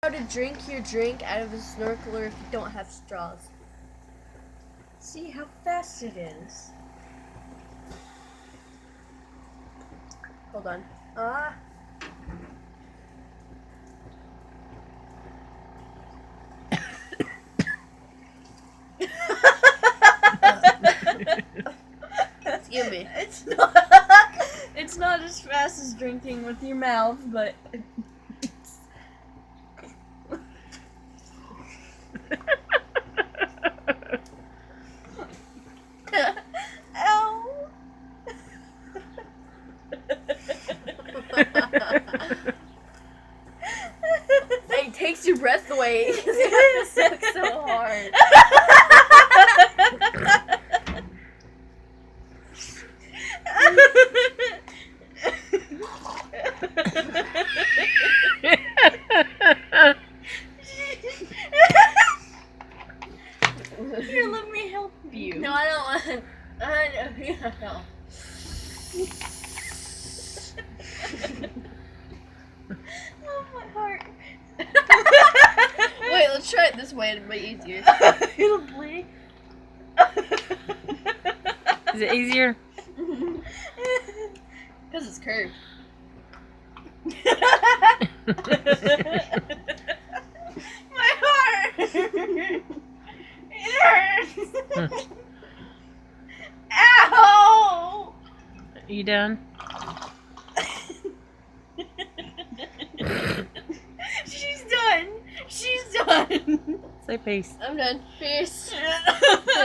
How to drink your drink out of a snorkeler if you don't have straws. See how fast it is. Hold on. Excuse me. It's not as fast as drinking with your mouth, but it's Ow. It takes your breath away. It sucks so hard. Here, let me help you. No, I don't want. No. Oh, my heart. Wait, let's try it this way. It'll be easier. It'll bleed. Is it easier? Because it's curved. My heart. It hurts. Ow. Are you done? She's done. She's done. Say peace. I'm done. Peace.